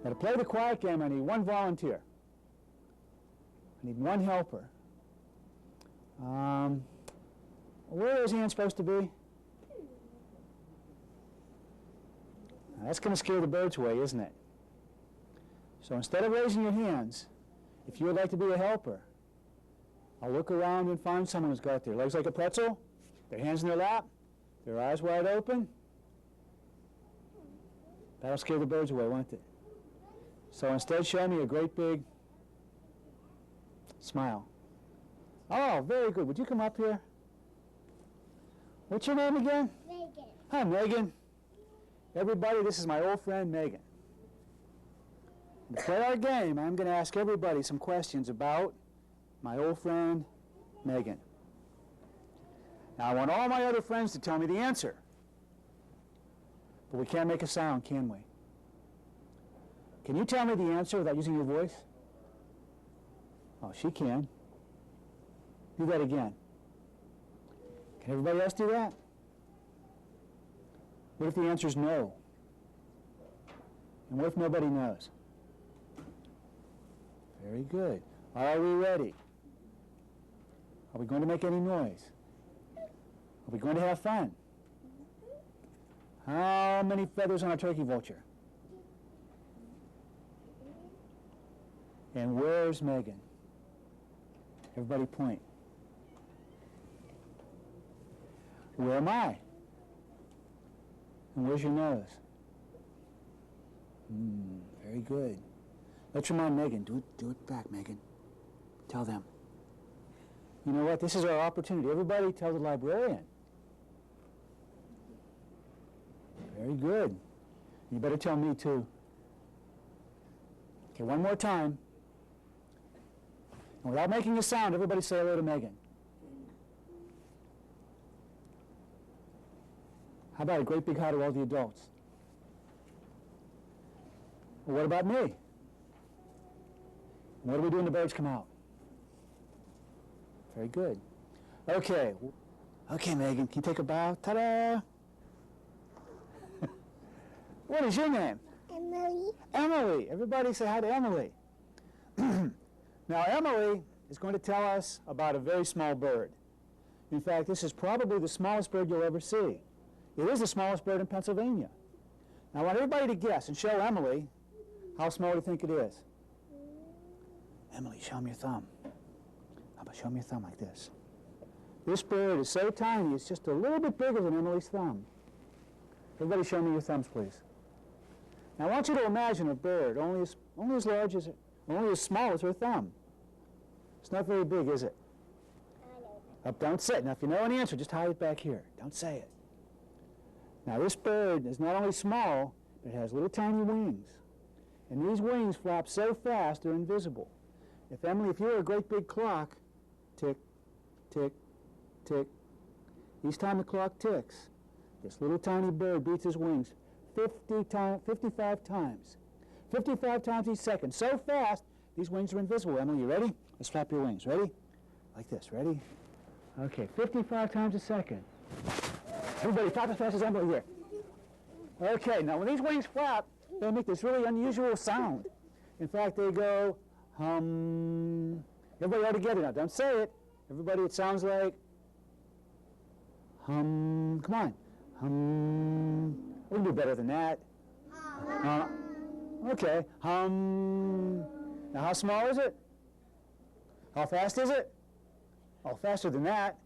Now to play the quiet game, I need one volunteer. I need one helper. Where is his hand supposed to be? Now, that's going to scare the birds away, isn't it? So instead of raising your hands, if you would like to be a helper, I'll look around and find someone who's got their legs like a pretzel, their hands in their lap, their eyes wide open. That'll scare the birds away, won't it? So instead, show me a great big smile. Oh, very good. Would you come up here? What's your name again? Megan. Hi, Megan. Everybody, this is my old friend, Megan. To play our game, I'm going to ask everybody some questions about my old friend, Megan. Now, I want all my other friends to tell me the answer. But we can't make a sound, can we? Can you tell me the answer without using your voice? Oh, she can. Do that again. Can everybody else do that? What if the answer is no? And what if nobody knows? Very good. Are we ready? Are we going to make any noise? Are we going to have fun? How many feathers on a turkey vulture? And where's Megan? Everybody point. Where am I? And where's your nose? Very good. Let's remind Megan. Do it back, Megan. Tell them. You know what? This is our opportunity. Everybody tell the librarian. Very good. You better tell me, too. Okay, one more time. And without making a sound, everybody say hello to Megan. How about a great big hi to all the adults? Well, what about me? What do we do when the birds come out? Very good. Okay. Okay, Megan, can you take a bow? Ta-da! What is your name? Emily. Emily. Everybody say hi to Emily. Now, Emily is going to tell us about a very small bird. In fact, this is probably the smallest bird you'll ever see. It is the smallest bird in Pennsylvania. Now, I want everybody to guess and show Emily how small do you think it is. Emily, show me your thumb. How about show me your thumb like this? This bird is so tiny, it's just a little bit bigger than Emily's thumb. Everybody show me your thumbs, please. Now, I want you to imagine a bird only as small as her thumb. It's not very big, is it? I know. Up, don't say it. Now, if you know an answer, just hide it back here. Don't say it. Now, this bird is not only small, but it has little tiny wings. And these wings flap so fast, they're invisible. Emily, if you were a great big clock, tick, tick, tick, each time the clock ticks, this little tiny bird beats his wings 55 times. 55 times each second. So fast, these wings are invisible. Emily, you ready? Let's flap your wings. Ready? Like this. Ready? Okay, 55 times a second. Everybody, flap as fast as Emily here. Okay, now when these wings flap, they make this really unusual sound. In fact, they go hum. Everybody all together now. Don't say it. Everybody, it sounds like hum. Come on. Hum. We can do better than that. Okay. Hum. Now, how small is it? How fast is it? Oh, faster than that.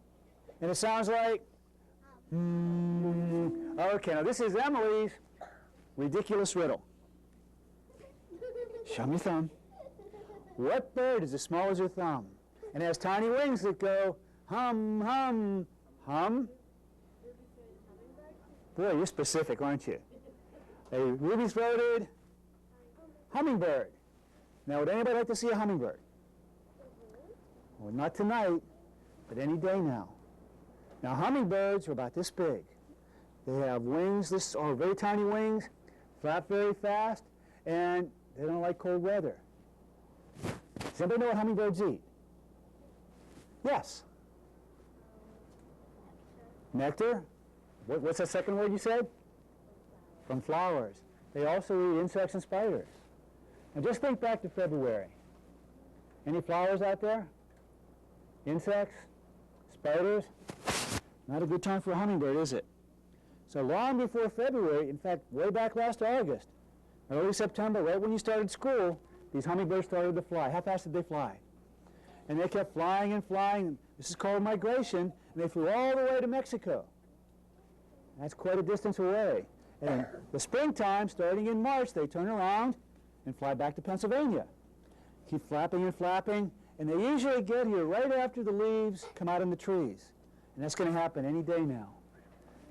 And it sounds like Okay, now this is Emily's ridiculous riddle. Show me your thumb. What bird is as small as your thumb and has tiny wings that go hum, hum, hum? Boy, you're specific, aren't you? A ruby-throated hummingbird. Now, would anybody like to see a hummingbird? Well, not tonight, but any day now. Now, hummingbirds are about this big. They have wings, very tiny wings, flap very fast, and they don't like cold weather. Does anybody know what hummingbirds eat? Yes. Nectar. What's that second word you said? From flowers. They also eat insects and spiders. Now just think back to February. Any flowers out there? Insects? Spiders? Not a good time for a hummingbird, is it? So long before February, in fact, way back last August, early September, right when you started school, these hummingbirds started to fly. How fast did they fly? And they kept flying and flying. This is called migration, and they flew all the way to Mexico. That's quite a distance away. And the springtime, starting in March, they turn around and fly back to Pennsylvania. Keep flapping and flapping, and they usually get here right after the leaves come out in the trees. And that's going to happen any day now.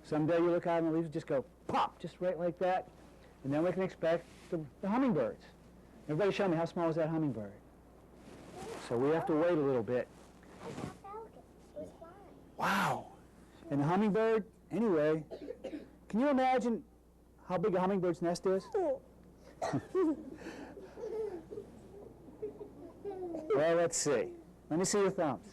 Someday you look out and the leaves just go pop, just right like that, and then we can expect the hummingbirds. Everybody show me, how small is that hummingbird? So we have to wait a little bit. Wow. And the hummingbird, anyway, can you imagine how big a hummingbird's nest is? Well, let's see. Let me see your thumbs.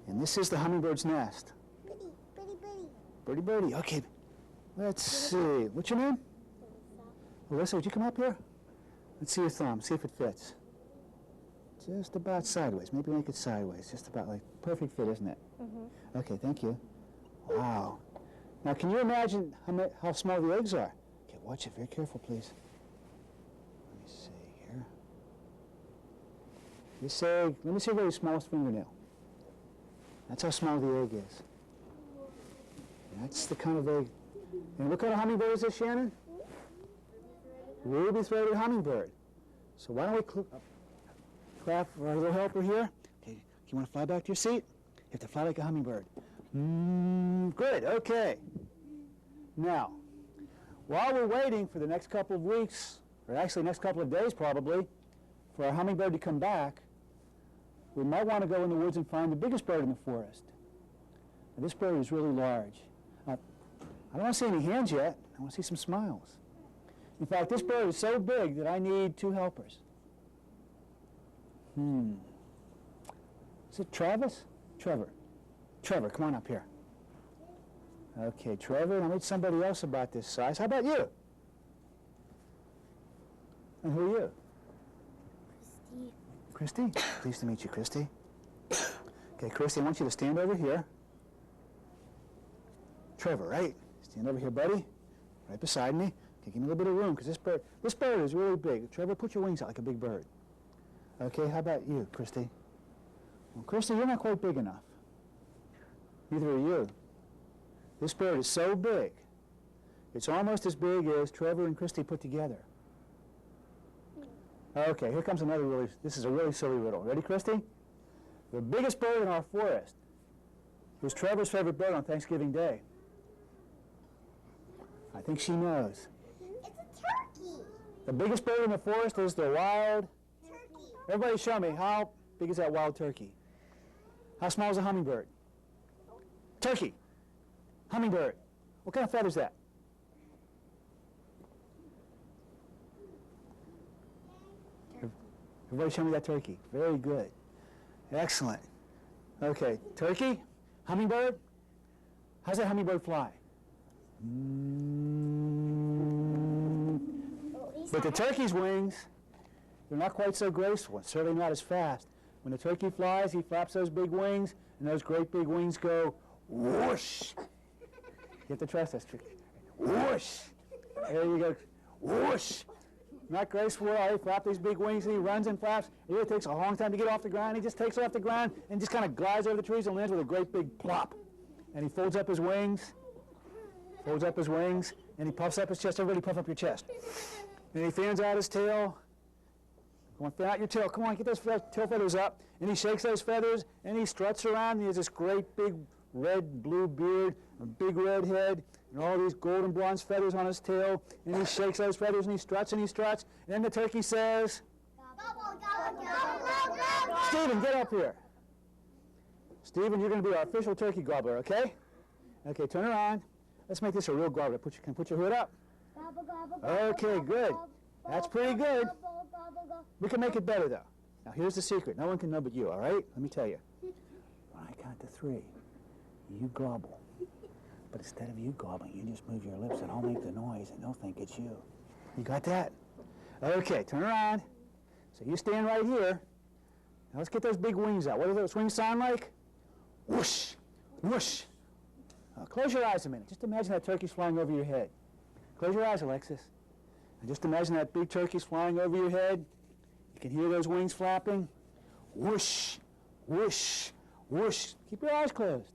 And this is the hummingbird's nest. Birdie, birdie. Okay. Let's see. What's your name? Alyssa, would you come up here? Let's see your thumb. See if it fits. Just about sideways. Maybe make it sideways. Just about like perfect fit, isn't it? Mm-hmm. Okay, thank you. Wow. Now, can you imagine how small the eggs are? Okay, watch it. Very careful, please. Let me see here. This egg, let me see where your smallest fingernail. That's how small the egg is. That's the kind of egg. And what kind of hummingbird is this, Shannon? Ruby-throated hummingbird. So why don't we clap for our little helper here? Okay, you want to fly back to your seat? You have to fly like a hummingbird. Good, okay. Now, while we're waiting for the next couple of weeks, or actually next couple of days probably, for our hummingbird to come back, we might want to go in the woods and find the biggest bird in the forest. Now, this bird is really large. I don't want to see any hands yet. I want to see some smiles. In fact, this bird is so big that I need 2 helpers. Is it Travis? Trevor. Trevor, come on up here. Okay, Trevor, I'll meet somebody else about this size. How about you? And who are you? Christy. Christy? Pleased to meet you, Christy. Okay, Christy, I want you to stand over here. Trevor, right? Stand over here, buddy. Right beside me. Okay, give me a little bit of room, because this bird is really big. Trevor, put your wings out like a big bird. Okay, how about you, Christy? Well, Christy, you're not quite big enough. Neither are you. This bird is so big, it's almost as big as Trevor and Christy put together. Okay, here comes another this is a really silly riddle. Ready, Christy? The biggest bird in our forest was Trevor's favorite bird on Thanksgiving Day. I think she knows. It's a turkey. The biggest bird in the forest is the wild Turkey. Everybody show me, how big is that wild turkey? How small is a hummingbird? Turkey. Hummingbird. What kind of feather is that? Everybody show me that turkey. Very good. Excellent. Okay, turkey, hummingbird. How's that hummingbird fly? But the turkey's wings, they're not quite so graceful, and certainly not as fast. When the turkey flies, he flaps those big wings, and those great big wings go whoosh. You have to trust us. Whoosh. There you go. Whoosh. Not graceful. He flaps these big wings, and he runs and flaps. It really takes a long time to get off the ground. He just takes off the ground and just kind of glides over the trees and lands with a great big plop. And he folds up his wings, and he puffs up his chest. Everybody puff up your chest. And he fans out his tail. Come on, fan out your tail. Come on, get those tail feathers up. And he shakes those feathers, and he struts around. And he has this great big red-blue beard, a big red head, and all these golden bronze feathers on his tail. And he shakes those feathers, and he struts, and he struts. And then the turkey says, Gobble, gobble, gobble, gobble, gobble. Stephen, get up here. Stephen, you're going to be our official turkey gobbler, okay? Okay, turn around. Let's make this a real gobbler. Can you put your hood up? Gobble, gobble, Okay, gobble, good. gobble, That's pretty good. gobble, gobble, gobble. We can make it better, though. Now, here's the secret. No one can know but you, all right? Let me tell you. When I count to 3, you gobble. But instead of you gobbling, you just move your lips and I'll make the noise and they'll think it's you. You got that? Okay, turn around. So you stand right here. Now let's get those big wings out. What do those wings sound like? Whoosh, whoosh. Close your eyes a minute. Just imagine that turkey's flying over your head. Close your eyes, Alexis. And just imagine that big turkey's flying over your head. You can hear those wings flapping. Whoosh, whoosh, whoosh. Keep your eyes closed.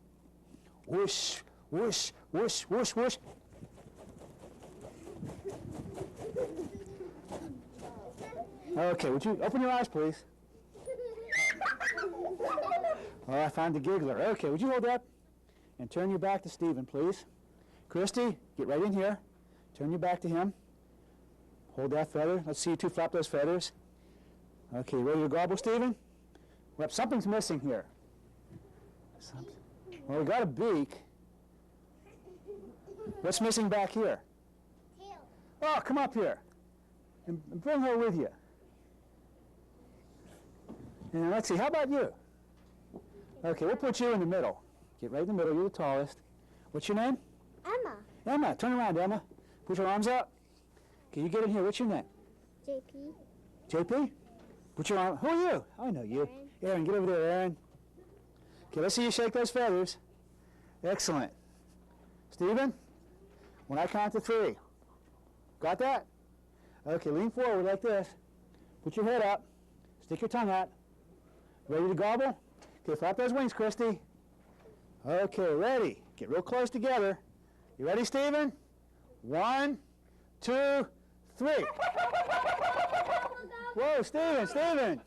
Whoosh, whoosh, whoosh, whoosh, whoosh. Okay, would you open your eyes, please? Oh, I found the giggler. Okay, would you hold up and turn your back to Stephen, please? Christy, get right in here. Turn your back to him. Hold that feather. Let's see you two flap those feathers. Okay, ready to gobble, Stephen? Well, something's missing here. Well, we got a beak. What's missing back here? Tail. Oh, come up here and bring her with you. And let's see, how about you? Okay, we'll put you in the middle. Get right in the middle, you're the tallest. What's your name? Emma. Emma, turn around, Emma. Put your arms up. Okay, you get in here, what's your name? JP. JP? Put your arm, who are you? I know you. Aaron, get over there, Aaron. Okay, let's see you shake those feathers. Excellent. Stephen, when I count to 3. Got that? Okay, lean forward like this. Put your head up. Stick your tongue out. Ready to gobble? Okay, flap those wings, Christy. Okay, ready. Get real close together. You ready, Stephen? 1, 2, 3. Whoa, Stephen, Stephen.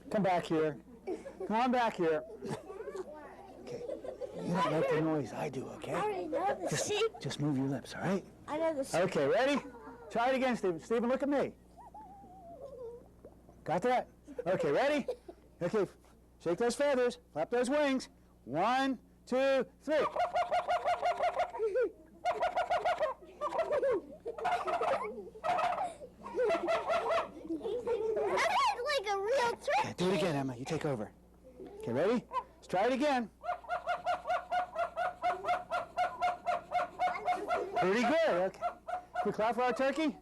Come back here. Come on back here. Okay, you don't make the noise I do, okay? I already know the shape. Just move your lips, all right? I know the shape. Okay, ready? Try it again, Stephen. Stephen, look at me. Got that? Okay, ready? Okay, shake those feathers, flap those wings. 1, 2, 3. That is like a real trick. Okay, do it again, Emma. You take over. Okay, ready? Let's try it again. Pretty good. Okay. Can we clap for our turkey?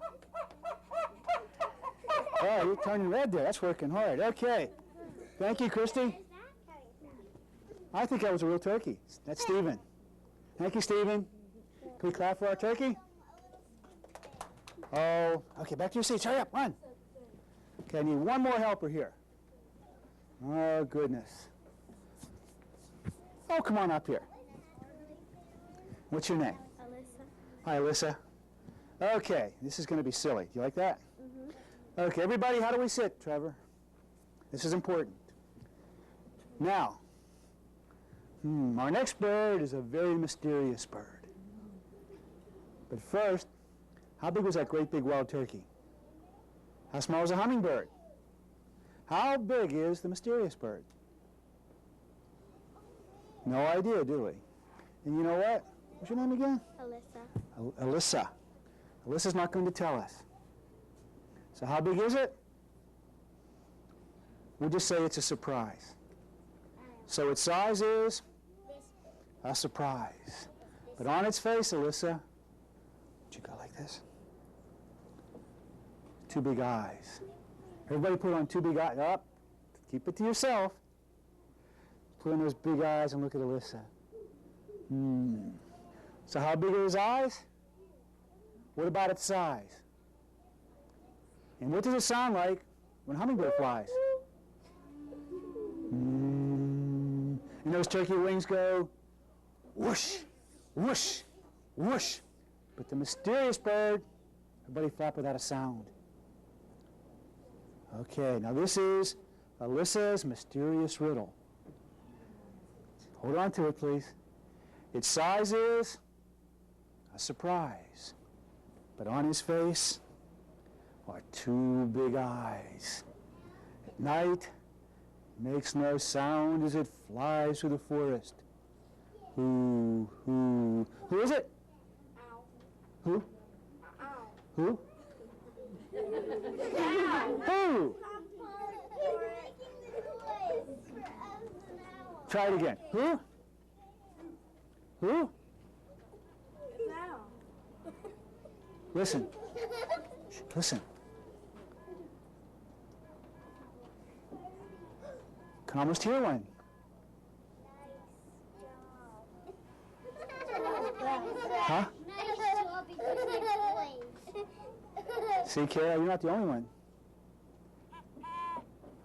Oh, you're turning red there. That's working hard. Okay. Thank you, Christy. I think that was a real turkey. That's Stephen. Thank you, Stephen. Can we clap for our turkey? Oh, okay, back to your seats. Hurry up, run. Okay, I need one more helper here. Oh, goodness. Oh, come on up here. What's your name? Alyssa. Hi, Alyssa. Okay, this is going to be silly. Do you like that? Mm-hmm. Okay, everybody, how do we sit, Trevor? This is important. Now, our next bird is a very mysterious bird. But first, how big was that great big wild turkey? How small is a hummingbird? How big is the mysterious bird? No idea, do we? And you know what? What's your name again? Alyssa. Alyssa. Alyssa's not going to tell us. So how big is it? We'll just say it's a surprise. So its size is a surprise. But on its face, Alyssa, would you go like this? 2 big eyes. Everybody put on 2 big eyes. Up. Keep it to yourself. Put on those big eyes and look at Alyssa. So how big are his eyes? What about its size? And what does it sound like when a hummingbird flies? And those turkey wings go whoosh, whoosh, whoosh. But the mysterious bird, everybody flap without a sound. Okay, now this is Alyssa's mysterious riddle. Hold on to it, please. Its size is a surprise, but on his face are 2 big eyes. At night, it makes no sound as it flies through the forest. Who is it? Ow. Who? Ow. Who? Ow. Who? Try it again. Who? Who? Now. Listen. Shh, listen. Can almost hear one. Huh? See, Kara, you're not the only one.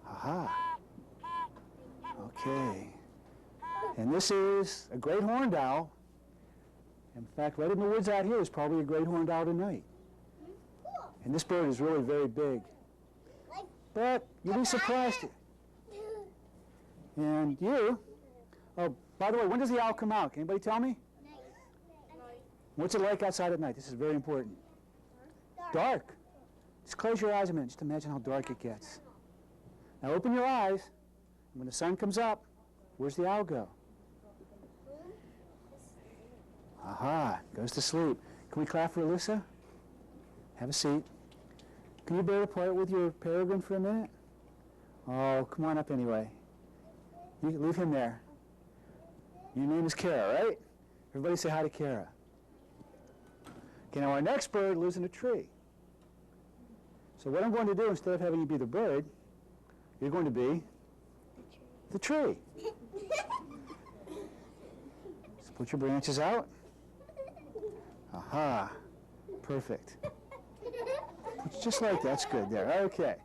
Aha. Okay. And this is a great horned owl. In fact, right in the woods out here is probably a great horned owl tonight. And this bird is really very big. But you'll be surprised. And you, oh, by the way, when does the owl come out? Can anybody tell me? What's it like outside at night? This is very important. Dark. Just close your eyes a minute. Just imagine how dark it gets. Now open your eyes. And when the sun comes up, where's the owl go? Aha, goes to sleep. Can we clap for Alyssa? Have a seat. Can you bear apart with your peregrine for a minute? Oh, come on up anyway. You leave him there. Your name is Kara, right? Everybody say hi to Kara. Okay, now our next bird lives in a tree. So what I'm going to do, instead of having you be the bird, you're going to be the tree. So put your branches out. Aha, perfect. It's just like that's good there. Okay.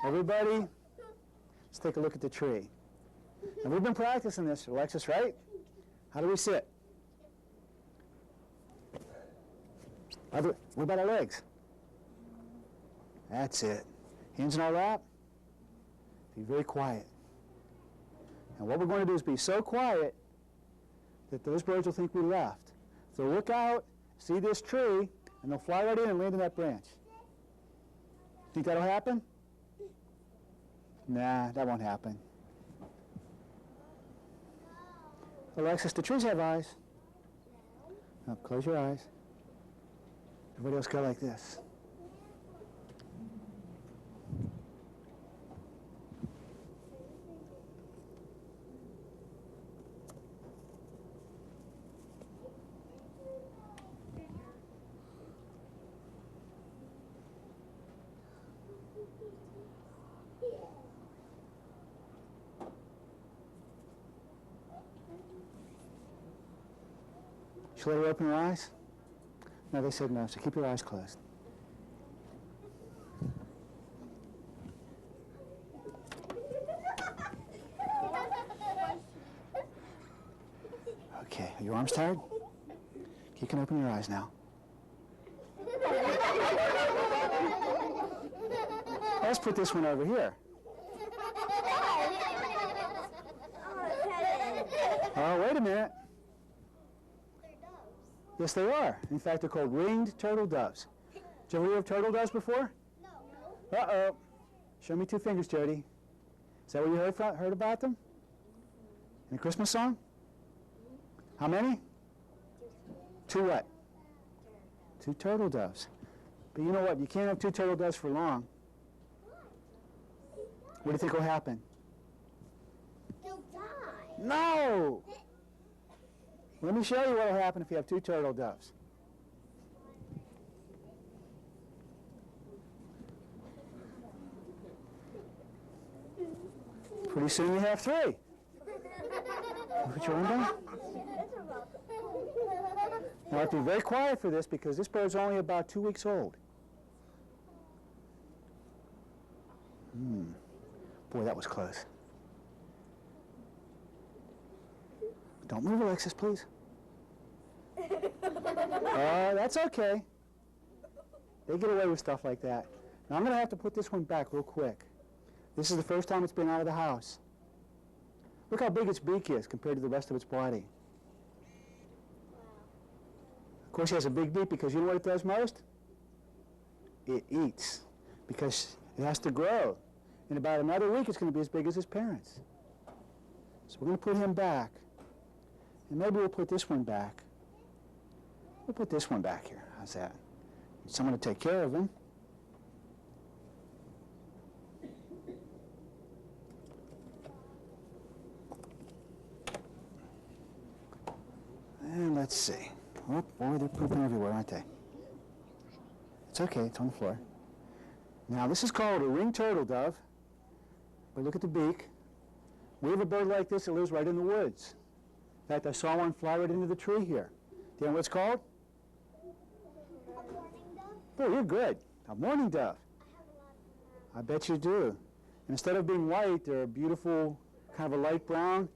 Everybody, let's take a look at the tree. Now we've been practicing this, Alexis, right? How do we sit? What about our legs? That's it. Hands in our lap. Be very quiet. And what we're going to do is be so quiet that those birds will think we left. So look out, see this tree, and they'll fly right in and land in that branch. Think that'll happen? Nah, that won't happen. Alexis, do trees have eyes? No, close your eyes. Everybody else go like this. Should I let her open her eyes? No, they said no, so keep your eyes closed. Okay, are your arms tired? You can open your eyes now. Let's put this one over here. Oh, wait a minute. Yes, they are. In fact, they're called ringed turtle doves. Did you ever hear of turtle doves before? No. Uh-oh. Show me two fingers, Jody. Is that what you heard about them? In a Christmas song? How many? Two what? Two turtle doves. But you know what? You can't have two turtle doves for long. What do you think will happen? They'll die. No! Let me show you what will happen if you have two turtle doves. Pretty soon you have three. Put your arm down. Now I have to be very quiet for this because this bird's only about 2 weeks old. Boy, that was close. Don't move, Alexis, please. That's okay. They get away with stuff like that. Now I'm going to have to put this one back real quick. This is the first time it's been out of the house. Look how big its beak is compared to the rest of its body. Of course, it has a big beak because you know what it does most? It eats because it has to grow. In about another week, it's going to be as big as his parents. So we're going to put him back. And maybe we'll put this one back. We'll put this one back here. How's that? Need someone to take care of him. let's see. Oh, boy, they're pooping everywhere, aren't they? It's okay, it's on the floor. Now, this is called a ringed turtle dove. But look at the beak. We have a bird like this that lives right in the woods. In fact, I saw one fly right into the tree here. Do you know what it's called? A mourning dove? Oh, you're good. A mourning dove. I have a lot of them. I bet you do. And instead of being white, they're a beautiful, kind of a light brown.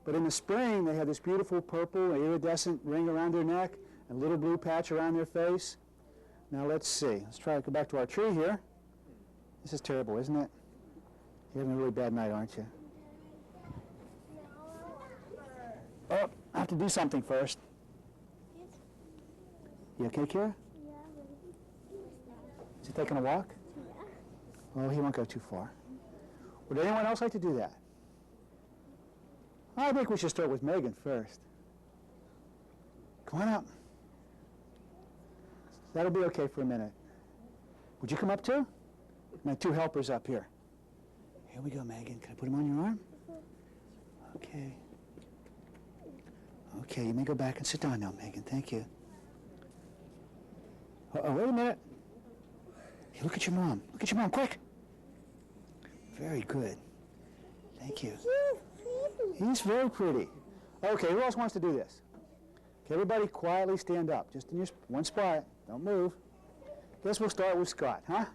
But in the spring, they have this beautiful purple, iridescent ring around their neck, and a little blue patch around their face. Now let's see. Let's try to go back to our tree here. This is terrible, isn't it? You're having a really bad night, aren't you? Oh, I have to do something first. You okay, Kira? Yeah. Is he taking a walk? Yeah. Oh, he won't go too far. Would anyone else like to do that? I think we should start with Megan first. Come on up. That'll be okay for a minute. Would you come up too? My two helpers up here. Here we go, Megan. Can I put him on your arm? Okay. Okay, you may go back and sit down now, Megan. Thank you. Oh, wait a minute. Hey, look at your mom. Look at your mom, quick. Very good. Thank you. He's very pretty. Okay, who else wants to do this? Okay, everybody quietly stand up. Just in your one spot. Don't move. Guess we'll start with Scott, huh?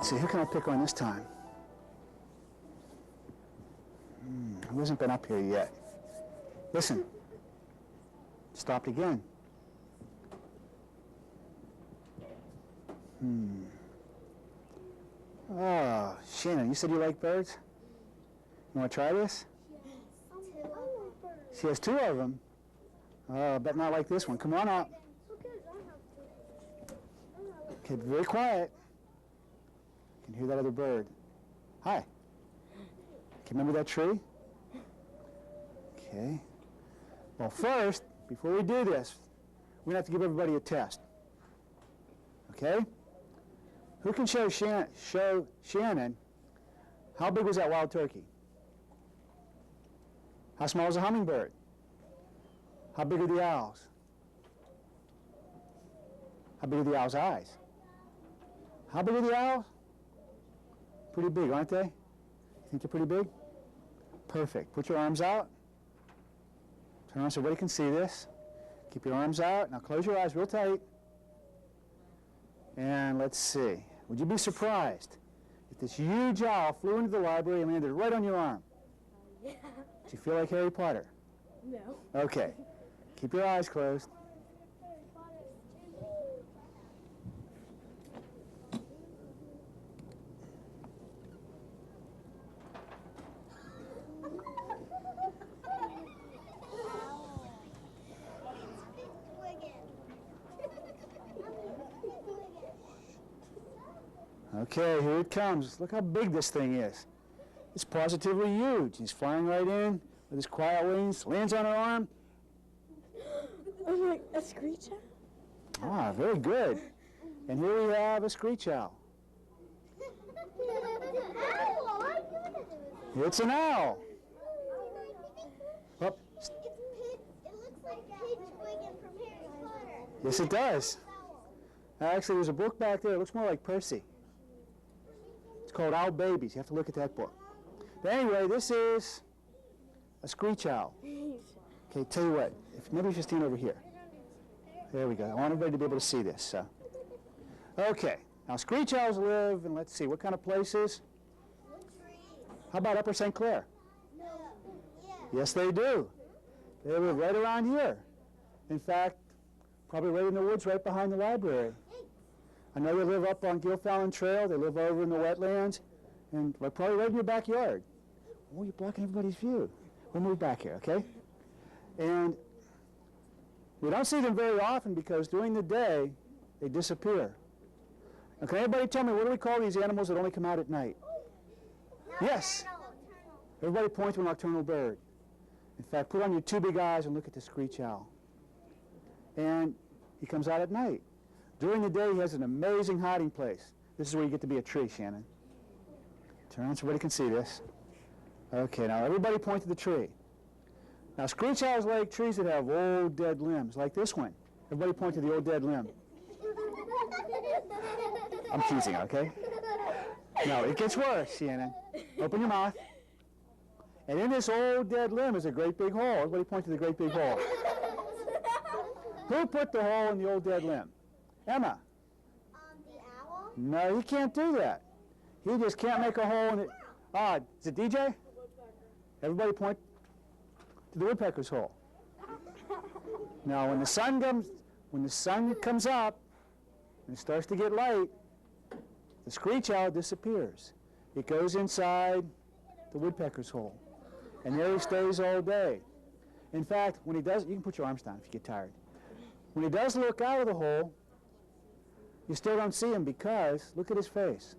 Let's see, who can I pick on this time? Who hasn't been up here yet? Listen. Stopped again. Oh, Shannon, you said you like birds? You want to try this? She has two of them. Oh, I bet not like this one. Come on up. Okay, be very quiet. You can hear that other bird. Hi. Can you remember that tree? Okay. Well, first, before we do this, we're going to have to give everybody a test. Okay? Who can show Shannon how big was that wild turkey? How small is a hummingbird? How big are the owls? How big are the owl's eyes? How big are the owls? Pretty big, aren't they? You think they're pretty big? Perfect. Put your arms out. Turn around so everybody can see this. Keep your arms out. Now close your eyes real tight. And let's see. Would you be surprised if this huge owl flew into the library and landed right on your arm? Yeah. Do you feel like Harry Potter? No. Okay. Keep your eyes closed. Okay, here it comes. Look how big this thing is. It's positively huge. He's flying right in with his quiet wings, lands on her arm. Oh my, a screech owl? Ah, very good. And here we have a screech owl. It's an owl. Oh, It looks like Pigwidgeon from Harry Potter. yes, it does. Actually, there's a book back there. It looks more like Percy. It's called Owl Babies. You have to look at that book. But anyway, this is a screech owl. Okay, tell you what. Maybe you should stand over here. There we go. I want everybody to be able to see this. So. Okay. Now, screech owls live in, let's see, what kind of places? Trees. How about Upper St. Clair? No. Yeah. Yes, they do. They live right around here. In fact, probably right in the woods right behind the library. I know they live up on Gilfallon Trail. They live over in the wetlands, and probably right in your backyard. Oh, you're blocking everybody's view. We'll move back here, okay? And we don't see them very often because during the day, they disappear. Now, can anybody tell me, what do we call these animals that only come out at night? Yes. Everybody point to a nocturnal bird. In fact, put on your two big eyes and look at the screech owl. And he comes out at night. During the day, he has an amazing hiding place. This is where you get to be a tree, Shannon. Turn around so everybody can see this. Okay, now everybody point to the tree. Now, screech owls like trees that have old dead limbs, like this one. Everybody point to the old dead limb. I'm teasing, okay? No, it gets worse, Shannon. Open your mouth. And in this old dead limb is a great big hole. Everybody point to the great big hole. Who put the hole in the old dead limb? Emma. The owl? No, he can't do that. He just can't make a hole in it. Is it DJ? Everybody point to the woodpecker's hole. Now, when the sun comes up and it starts to get light, the screech owl disappears. It goes inside the woodpecker's hole, and there he stays all day. In fact, when he does, you can put your arms down if you get tired. When he does look out of the hole, you still don't see him because look at his face.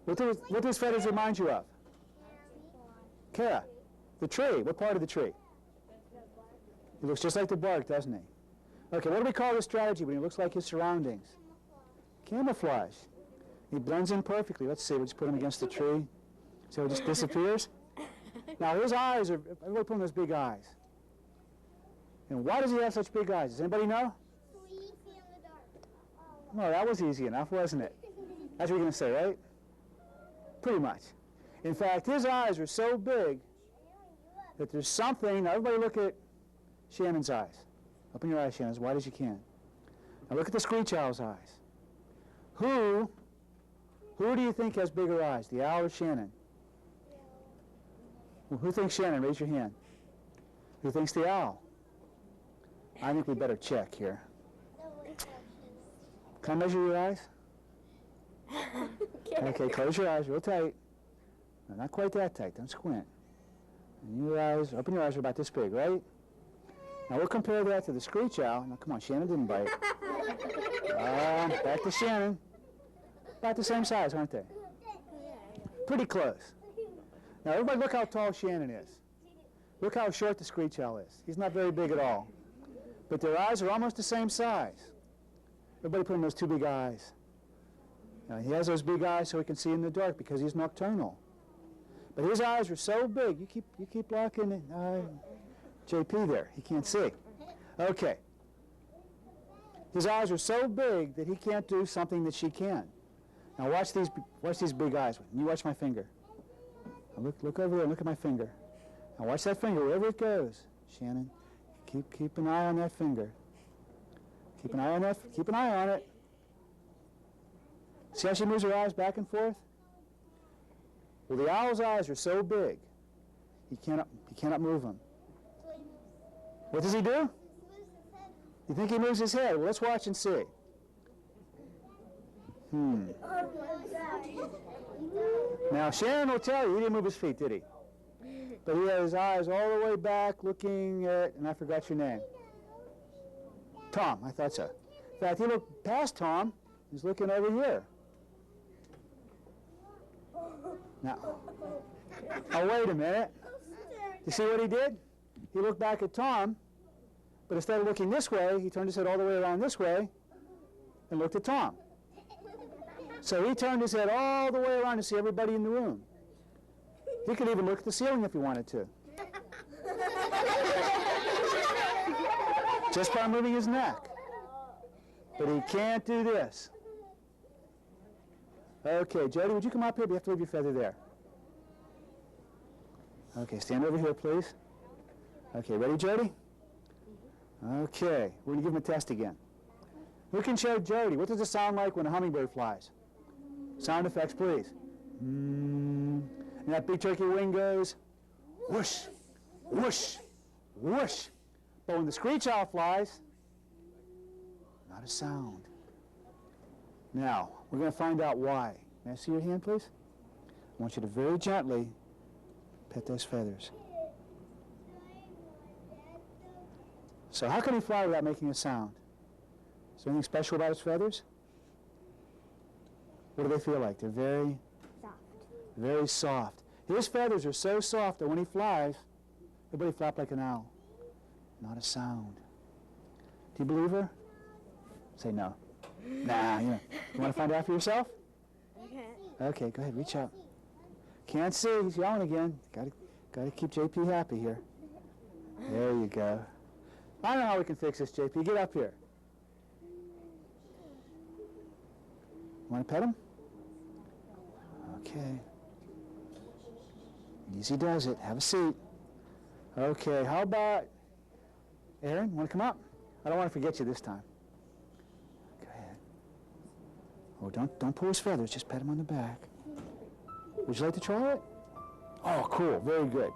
What do his feathers remind you of? Kara, the tree. What part of the tree? He looks just like the bark, doesn't he? Okay, what do we call this strategy when he looks like his surroundings? Camouflage. He blends in perfectly. Let's see, we'll just put him against the tree. So he just disappears. Now his eyes are, everybody put on those big eyes. And why does he have such big eyes? Does anybody know? So he can see in the dark. Well, that was easy enough, wasn't it? That's what you're going to say, right? Pretty much. In fact, his eyes are so big that there's something. Now, everybody look at Shannon's eyes. Open your eyes, Shannon, as wide as you can. Now, look at the screech owl's eyes. Who do you think has bigger eyes, the owl or Shannon? Well, who thinks Shannon? Raise your hand. Who thinks the owl? I think we better check here. Can I measure your eyes? Okay, close your eyes real tight. No, not quite that tight. Don't squint. And your eyes, open your eyes, are about this big, right? Now we'll compare that to the screech owl. Now come on, Shannon didn't bite. Back to Shannon. About the same size, aren't they? Pretty close. Now everybody look how tall Shannon is. Look how short the screech owl is. He's not very big at all. But their eyes are almost the same size. Everybody put in those two big eyes. Now, he has those big eyes so he can see in the dark because he's nocturnal. But his eyes are so big. You keep blocking JP there. He can't see. Okay. His eyes are so big that he can't do something that she can. Now watch these big eyes. You watch my finger. Now look over there. Look at my finger. Now watch that finger wherever it goes. Shannon, keep an eye on that finger. Keep an eye on that. Keep an eye on it. See how she moves her eyes back and forth? Well, the owl's eyes are so big, he cannot move them. What does he do? You think he moves his head? Well, let's watch and see. Now, Shannon will tell you he didn't move his feet, did he? But he had his eyes all the way back looking at, and I forgot your name. Tom, I thought so. In fact, he looked past Tom. He's looking over here. Now, wait a minute. You see what he did? He looked back at Tom, but instead of looking this way, he turned his head all the way around this way and looked at Tom. So he turned his head all the way around to see everybody in the room. He could even look at the ceiling if he wanted to. Just by moving his neck. But he can't do this. Okay, Jody, would you come up here? You have to leave your feather there. Okay, stand over here, please. Okay, ready, Jody? Okay, we're going to give him a test again. Who can show Jody? What does it sound like when a hummingbird flies? Sound effects, please. And that big turkey wing goes whoosh, whoosh, whoosh. But when the screech owl flies, not a sound. Now, we're going to find out why. May I see your hand, please? I want you to very gently pet those feathers. So how can he fly without making a sound? Is there anything special about his feathers? What do they feel like? They're very Soft. very soft. His feathers are so soft that when he flies, everybody flap like an owl. Not a sound. Do you believe her? Say no. Nah, you want to find out for yourself? Okay. Okay, go ahead, reach out. Can't see, he's yelling again. Gotta keep JP happy here. There you go. I don't know how we can fix this, JP. Get up here. Want to pet him? Okay. Easy does it. Have a seat. Okay, how about Aaron? Want to come up? I don't want to forget you this time. Go ahead. Oh, don't pull his feathers. Just pet him on the back. Would you like to try it? Oh, cool. Very good.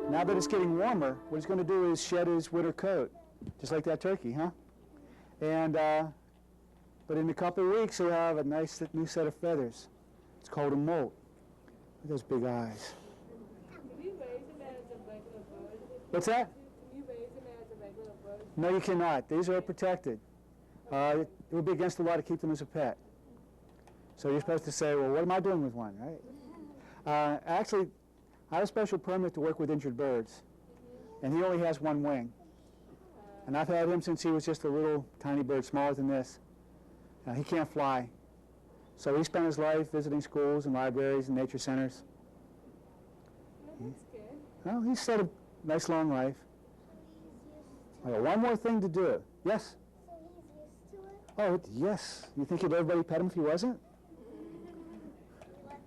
Now that it's getting warmer, what he's going to do is shed his winter coat, just like that turkey, huh? And, but in a couple of weeks, he'll have a nice new set of feathers. It's called a molt. Look at those big eyes. Can you raise him as a regular bird? What's that? Can you raise him as a regular bird? No, you cannot. These are protected. It would be against the law to keep them as a pet. So you're supposed to say, well, what am I doing with one, right? Actually, I have a special permit to work with injured birds, and he only has one wing. And I've had him since he was just a little tiny bird, smaller than this. He can't fly. So he spent his life visiting schools and libraries and nature centers. No, that's good. Well, he's led a nice long life. I got one more thing to do. Yes? So he's used to it? Oh, yes. You think you'd let everybody pet him if he wasn't? What the turtles have.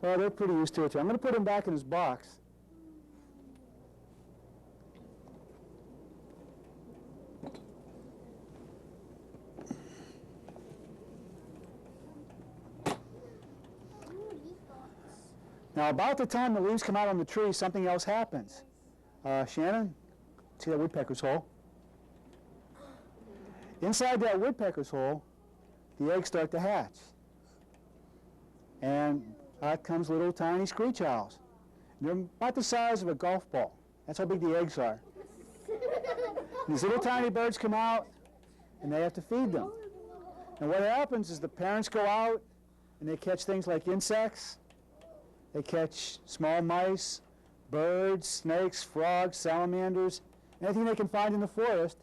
Well, they're pretty used to it, too. I'm going to put him back in his box. Now, about the time the leaves come out on the tree, something else happens. Shannon, see that woodpecker's hole? Inside that woodpecker's hole, the eggs start to hatch. And out comes little tiny screech owls. They're about the size of a golf ball. That's how big the eggs are. These little tiny birds come out, and they have to feed them. And what happens is the parents go out and they catch things like insects. They catch small mice, birds, snakes, frogs, salamanders, anything they can find in the forest.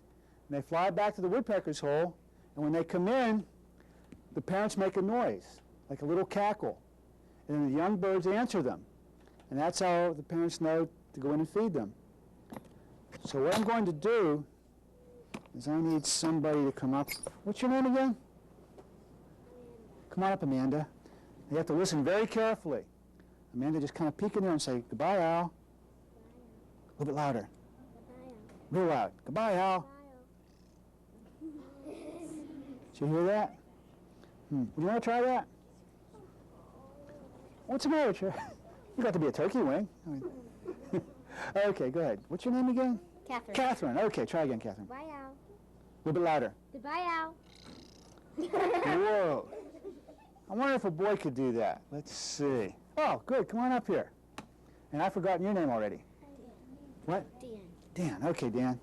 And they fly back to the woodpecker's hole, and when they come in, the parents make a noise, like a little cackle. And then the young birds answer them. And that's how the parents know to go in and feed them. So what I'm going to do is I need somebody to come up. What's your name again? Come on up, Amanda. You have to listen very carefully. Amanda, just kind of peek in there and say, goodbye, Al. A little bit louder. Real loud. Goodbye, Al. Did you hear that? Would you want to try that? What's the matter with you? You got to be a turkey wing. I mean, okay, go ahead. What's your name again? Catherine. Catherine. Okay, try again, Catherine. Bye, Al. A little bit louder. Goodbye, Al. Whoa. I wonder if a boy could do that. Let's see. Oh, good. Come on up here. And I've forgotten your name already. What? Dan. Dan. Okay, Dan.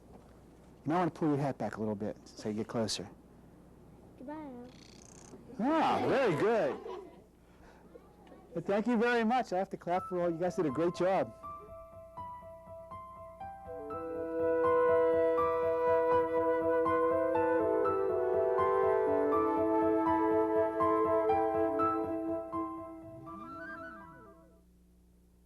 You might want to pull your hat back a little bit so you get closer. Goodbye, Al. Ah, very good. But thank you very much. I have to clap for all. You guys did a great job.